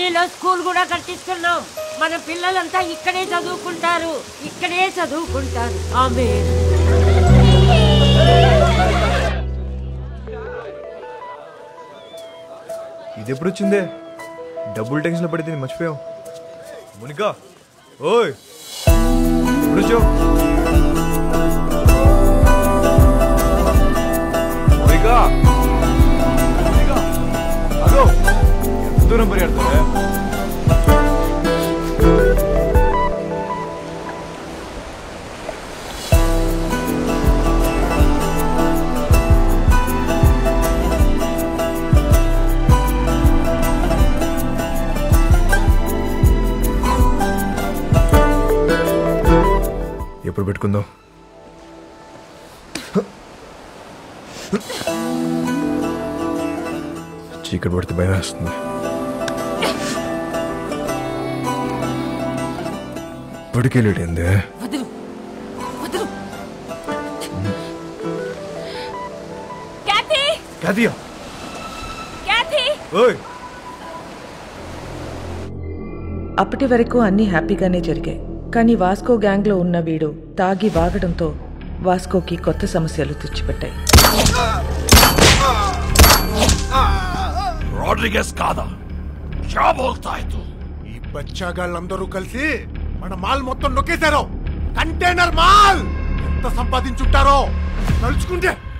ఢిల్లీలో స్కూల్ కూడా కట్టిస్తున్నాం. మన పిల్లలంతా ఇక్కడే చదువుకుంటారు. ఆమేన్. ఇది ఎప్పుడు వచ్చిందే? డబ్బులు టెన్షన్ లో పడితే మర్చిపోయావు. మోనికా, ఓయ్ ఎప్పుడు వచ్చావు? మోనికా, అదో ఎంత దూరం పరిగెడతావే? ఎప్పుడు పెట్టుకుందాం? చీకటి పడితే భయం వేస్తుంది. ఇప్పటికే లేట్ అయిందే. అప్పటి వరకు అన్నీ హ్యాపీగానే జరిగాయి. కానీ వాస్కో గ్యాంగ్లో ఉన్న వీడు తాగి వాగడంతో వాస్కోకి కొత్త సమస్యలు తెచ్చిపెట్టాయి. రోడ్రిగస్ కాదా? ఈ బచ్చాగాళ్ళందరూ కలిసి మన మాల్ మొత్తం నొక్కేశారు. కంటైనర్ మాల్ ఎంత సంపాదించుంటారో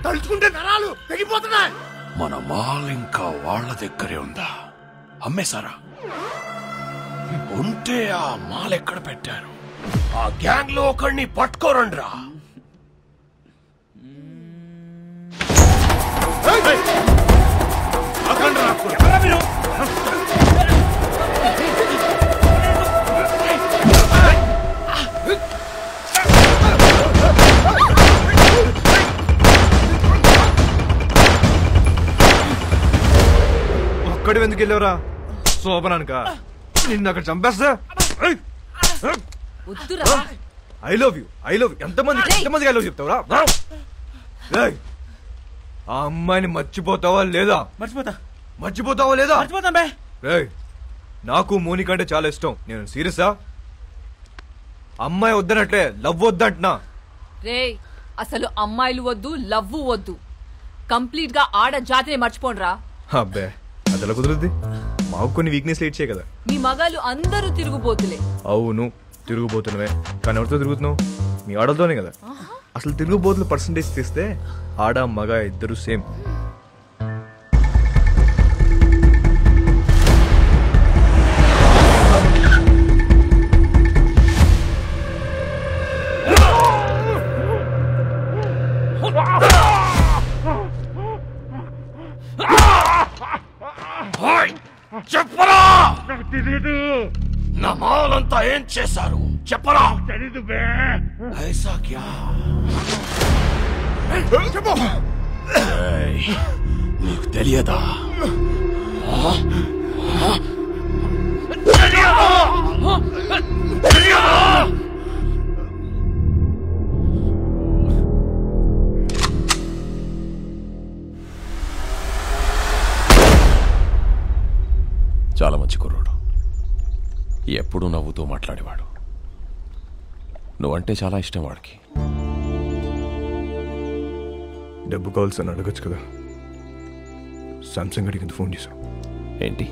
తలుచుకుంటే నరాలు తెగిపోతున్నాయి. మన మాల్ ఇంకా వాళ్ళ దగ్గరే ఉందా? అమ్మేశారా? ఉంటే ఆ మాల్ ఎక్కడ పెట్టారు? ఆ గ్యాంగ్ లో ఒకరిని పట్టుకోరండ్రా. ఒక్కడి ఎందుకు వెళ్ళావురా? శోభనానిక నిన్ను అక్కడ చంపేస్తా. ఐ లవ్ యూ ఎంతమంది ఐ లవ్ చెప్తావురా? ఆ అమ్మాయిని మర్చిపోతావా లేదా? మర్చిపోతావా లేదా? నాకు మోనిక అంటే చాలా ఇష్టం. నేను సీరియసా? అమ్మాయి వద్దనట్లే, లవ్ వద్దంటున్నా. రే, అసలు అమ్మాయిలు వద్దు, లవ్ వద్దు. కంప్లీట్ గా ఆడ జాతిని మర్చిపోండ్రా. అబ్బే అదెలా కుదురుద్ది? మాకు కొన్ని వీక్నెస్ లేట్ చేయ కదా. మీ మగాళ్ళు అందరూ తిరుగుబోతులే. అవును తిరుగుబోతున్నవే, కానీ ఎవరితో తిరుగుతున్నావు? మీ ఆడలతోనే కదా. అసలు తిరుగుబోతుల పర్సంటేజ్ తీస్తే ఆడ మగ ఇద్దరు సేమ్. చెప్పరా? నా మాలంతా ఏం చేశారు చెప్పరా? తెలీదు బే. ఐసా క్యా? చెప్పు. నీకు తెలియదా? చాలా మంచి కుర్రోడు, ఎప్పుడూ నవ్వుతూ మాట్లాడేవాడు. నువ్వంటే చాలా ఇష్టం వాడికి. డబ్బు కావాల్సి అని అడగచ్చు కదా. సామ్సంగ్ అడిగింది ఫోన్ చేశావు ఏంటి?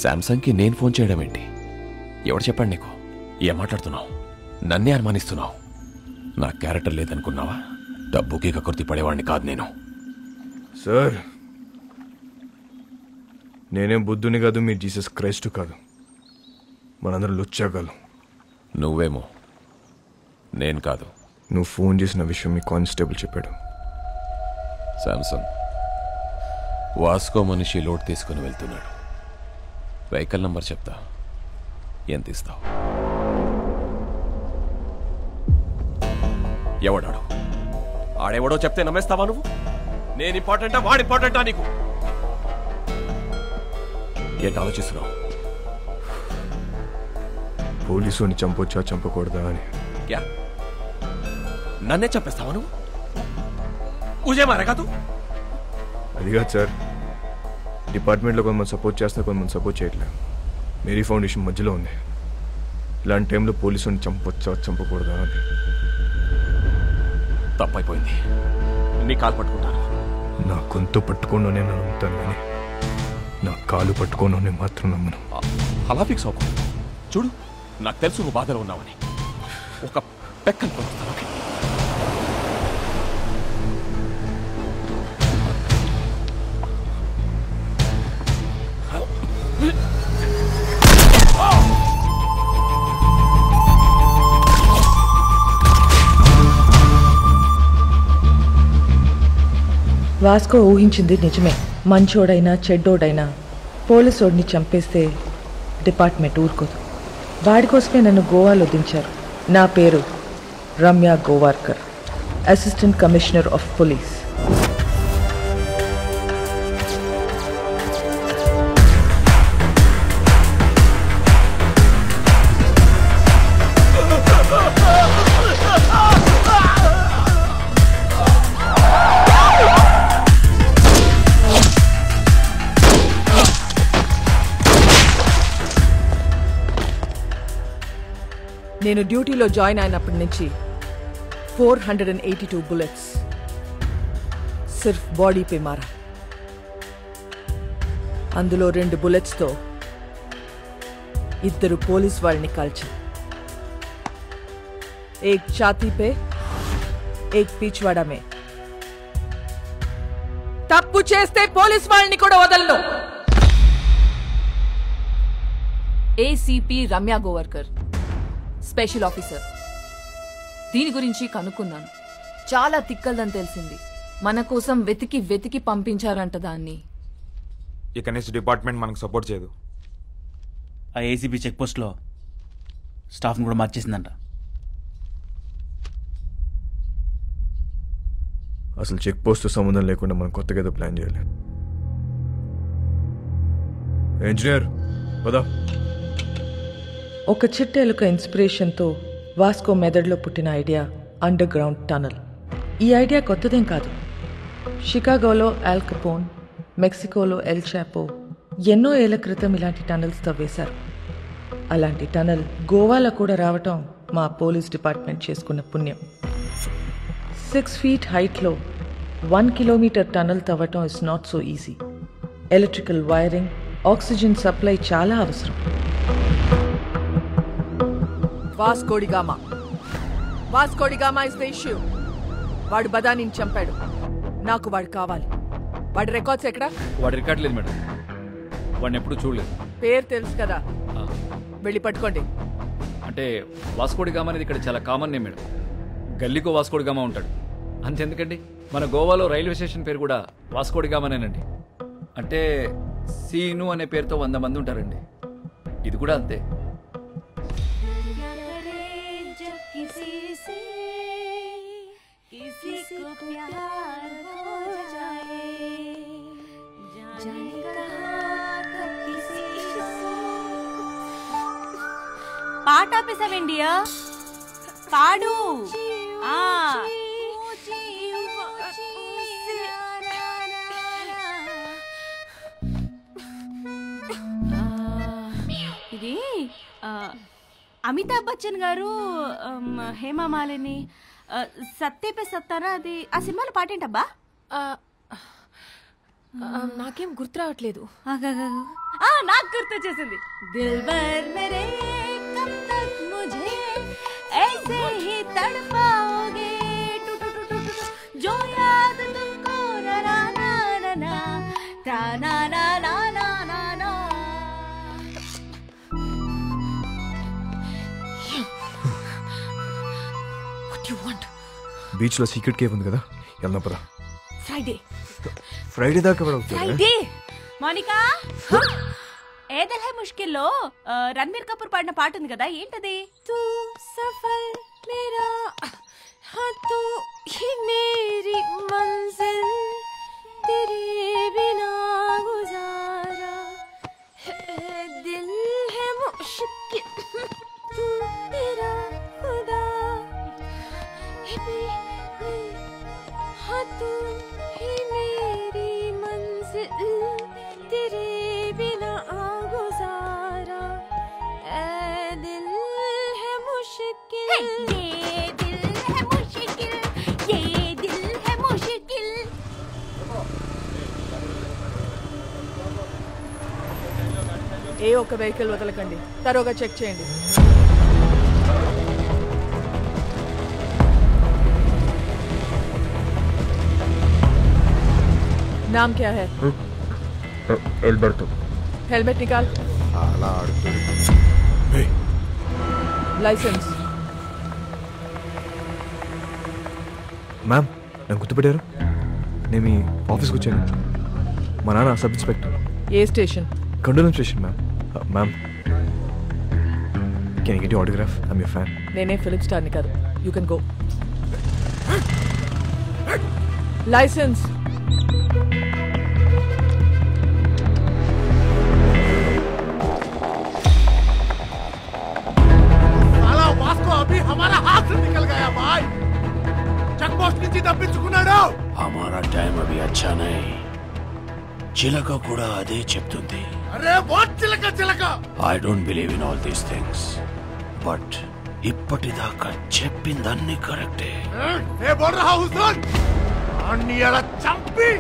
శాంసంగ్కి నేను ఫోన్ చేయడం ఏంటి? ఎవడు చెప్పాడు నీకు? ఏం మాట్లాడుతున్నావు? నన్నే అనుమానిస్తున్నావు. నా క్యారెక్టర్ లేదనుకున్నావా? డబ్బుకి కకృతి పడేవాడిని కాదు నేను. సార్, నేనేం బుద్ధుని కాదు, మీ జీసస్ క్రైస్ట్ కాదు. మనందరం లుచ్చాగాలు. నువ్వేమో, నేను కాదు. నువ్వు ఫోన్ చేసిన విషయం మీ కానిస్టేబుల్ చెప్పాడు. శాంసంగ్ వాస్కో మనిషి లోడ్ తీసుకుని వెళ్తున్నాడు. వెహికల్ నంబర్ చెప్తా, ఎంత ఇస్తావు? ఎవడాడు? ఆడెవడో చెప్తే నమ్మేస్తావా నువ్వు? నేను ఇంపార్టెంటా వాడు ఇంపార్టెంటా నీకు? ఏంటి ఆలోచిస్తున్నావు? పోలీసుని చంపొచ్చా చంపకూడదా అని. క్యా నన్నే చంపేస్తావా నువ్వు? ముజే మారేగా తూ? అది కాదు సార్, డిపార్ట్మెంట్లో కొంతమంది సపోర్ట్ చేస్తా, కొంతమంది సపోర్ట్ చేయట్లేదు. మేరీ ఫౌండేషన్ మధ్యలో ఉంది. ఇలాంటి టైంలో పోలీసుని చంపొచ్చా చంపకూడదా అని. తప్పైపోయింది. నీ కాలు పట్టుకుంటాను. నా గొంతు పట్టుకోనోనే నమ్ముతాను కానీ నా కాలు పట్టుకోనోనే మాత్రం నమ్మను. అలా ఫిక్స్ అవ్వకు. చూడు, నాకు తెలుసు నువ్వు బాధలో ఉన్నావని. ఒక పెక్కను పొందుతాను. ఓకే, వాస్కో ఊహించింది నిజమే. మంచోడైనా చెడ్డోడైనా పోలీసోడిని చంపేస్తే డిపార్ట్మెంట్ ఊరుకోదు. వాడి కోసమే నన్ను గోవాలో దించారు. నా పేరు Ramya Gowarkar, assistant commissioner of police. నేను డ్యూటీలో జాయిన్ అయినప్పటి నుంచి 482 బుల్లెట్స్ సిర్ఫ్ బాడీ పే మారా. అందులో 2 బుల్లెట్స్తో 2 పోలీస్ వాళ్ళని కాల్చా. ఏక్ ఛాతీ పే, ఏక్ పీచ్వాడా మే. తప్పు చేస్తే పోలీస్ వాళ్ళని కూడా వదలను. ACP Ramya Gowarkar, special officer. దీని గురించి కనుక్కున్నాను. చాలా తిక్కల్దని తెలిసింది. మన కోసం వెతికి వెతికి పంపించారంట దాన్ని. ఇక నెక్స్ట్ డిపార్ట్మెంట్ మనకు సపోర్ట్ చేయదు. ఆ ఏసీబీ చెక్ పోస్ట్లో స్టాఫ్ని కూడా మార్చేసిందంట. అసలు చెక్ పోస్ట్ సంబంధం లేకుండా మనం కొత్తగా ఏదో ప్లాన్ చేయాలి. ఇంజనీర్ పదా. ఒక చిట్టెలుక ఇన్స్పిరేషన్తో వాస్కో మెదడులో పుట్టిన ఐడియా అండర్ గ్రౌండ్ టనల్. ఈ ఐడియా కొత్తదేం కాదు. షికాగోలో ఆల్ కపోన్, మెక్సికోలో ఎల్ చాపో ఎన్నో ఏళ్ల క్రితం ఇలాంటి టనల్స్ తవ్వేశారు. అలాంటి టనల్ గోవాలో కూడా రావటం మా పోలీస్ డిపార్ట్మెంట్ చేసుకున్న పుణ్యం. 6 feet హైట్లో 1 kilometer టనల్ తవ్వటం is not so easy. Electrical wiring, oxygen supply చాలా అవసరం. Vasco da Gama is the issue. వాడు బదానిని చంపాడు. నాకు వాడు కావాలి. వాడి రికార్డ్స్ ఎక్కడా? వాడి రికార్డ్ లేదు మేడం. వాడిని ఎప్పుడు చూడలేదు. పేరు తెలుసు కదా, వెళ్ళి పట్టుకోండి. అంటే వాస్కోడిగామా అనేది ఇక్కడ చాలా కామన్ నేమ్ మేడం. గల్లీకో వాస్కోడిగామా ఉంటాడు. అంతెందుకండి, మన గోవాలో రైల్వే స్టేషన్ పేరు కూడా వాస్కోడిగామానేనండి. అంటే సీను అనే పేరుతో 100 మంది ఉంటారండి. ఇది కూడా అంతే. పాట ఆపేసావేండియా? పాడు. ఇది అమితాబ్ బచ్చన్ గారు, హేమా మాలిని, సత్యపే సత్తారా, అది ఆ సినిమాలో పాటేంటబ్బా? నాకేం గుర్తు రావట్లేదు. నాకు గుర్తు వచ్చేసింది. దిల్బర్ మేరే కబ్ తక్ ముझे ऐसे ही तड़पाओगे जो याद तुमको ना ना ना ना ता ना ना ना ना ना ना. What do you want? Beach లో సీక్రెట్ కేవ్ ఉంది కదా, వెళ్దాం. ఫ్రైడే దాకా ఫ్రైడే. మోనికా, ఏ దిల్ హై ముష్కిల్లో రణబీర్ కపూర్ పాడిన పాట ఉంది కదా, ఏంటది? తూ సఫర్ మేరా తూ he Mary Manzil తెరే Bina గుజారా Dil high ముష్కిల్ తూ మేరా ఖుదా తూ హీ మేరీ మంజిల్ తెరే ఏ ఒక్క వెహికల్ వదలకండి, తరోగా చెక్ చేయండి. नाम क्या है? एल्बर्टो. हेलमेट निकाल. लाइसेंस. మ్యామ్ నన్ను గుర్తుపెట్టారు? నేను మీ ఆఫీస్కి వచ్చాను. మా నాన్న sub inspector. A station? కండోలం station ma'am. Ma'am can I get your autograph? I am your fan. నేనే ఫిలిం స్టార్ని కాదు. You can go. లైసెన్స్. साला वास्को अभी हमारा हाथ से निकल गया भाई. चेक पोस्ट నుంచి తప్పించుకున్నాడు. हमारा टाइम अभी अच्छा नहीं. చిలక కూడా అదే చెప్తుంది. అరే వాట్ చిలక చిలక. I don't believe in all these things. But ఇప్పటిదాకా చెప్పిందన్నీ కరెక్టే. ఏ బోల్ రహా హుసన్. అన్ని అలా చంపి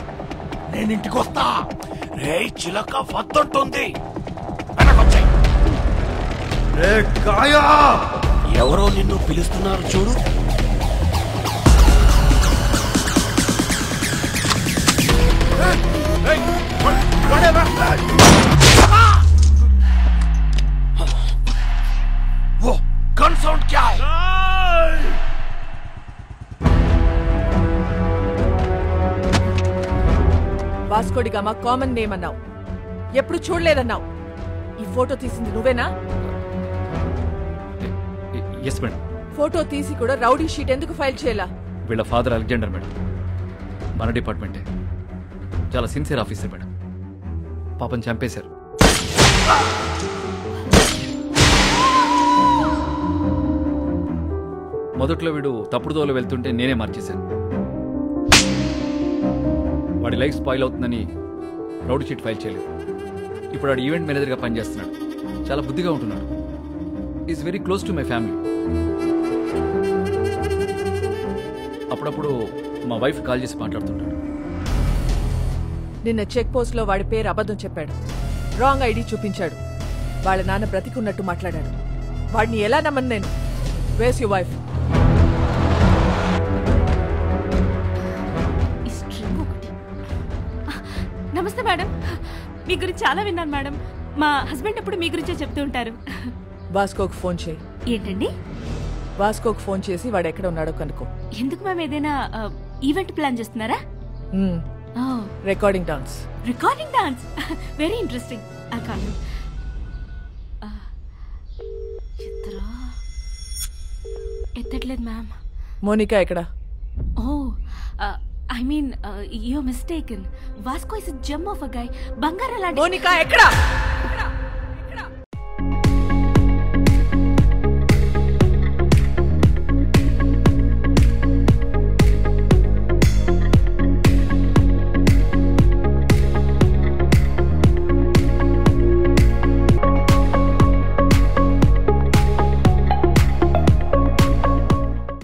నేను ఇంటికి వస్తా. రే చిలక వద్దంటుంది. వెనకొచ్చాయి. రే కాయా. ఎవరో నిన్ను పిలుస్తున్నారు చూడు. वो गन साउंड क्या है? వాస్కోడి గామా కామన్ నేమ్ అన్నావు, ఎప్పుడు చూడలేదన్నావు. ఈ ఫోటో తీసింది నువ్వేనా? Yes madam. ఫోటో తీసి కూడా రౌడీ షీట్ ఎందుకు ఫైల్ చేయాలా? వీళ్ళ ఫాదర్ అలెగ్జాండర్ మేడం, మన డిపార్ట్మెంటే. చాలా సిన్సియర్ ఆఫీసర్ మేడం. పాపం చంపేశారు. మొదట్లో వీడు తప్పుడు దోవలో వెళ్తుంటే నేనే మార్చేశాను. వాడి లైఫ్ స్పాయిల్ అవుతుందని రౌడీ షీట్ ఫైల్ చేయలేదు. ఇప్పుడు వాడు ఈవెంట్ మేనేజర్గా పనిచేస్తున్నాడు. చాలా బుద్ధిగా ఉంటున్నాడు. Is very close to my family. అప్పుడప్పుడు మా వైఫ్ కాల్ చేసి మాట్లాడుతుంటాడు. నిన్న చెక్ పోస్ట్ లో వాడి పేరు అబద్ధం చెప్పాడు. రాంగ్ ఐడి చూపించాడు. వాళ్ళ నాన్న బ్రతికున్నట్టు మాట్లాడాడు. వాడిని ఎలా నమ్మను నేను? Where's your wife? నమస్తే మేడం, మీ గురించి చాలా విన్నాను మేడం. మా హస్బెండ్ ఎప్పుడు మీ గురించే చెప్తూ ఉంటారు. వాస్కోకి ఫోన్ చేయి. ఏంటండి? వాస్కోకి ఫోన్ చేసి వాడు ఎక్కడ ఉన్నాడో కనుక్కో. ఎందుకు మ్యామ్? ఏదైనా ఈవెంట్ ప్లాన్ చేస్తున్నారా? Recording dance. Recording dance, very interesting. ఆ కాదు, ఎత్తట్లేదు మ్యామ్. మోనికా ఎక్కడ? Oh I mean you are mistaken. Vasco is a gem of a guy. బంగారం లాంటి. మోనికా ఎక్కడ?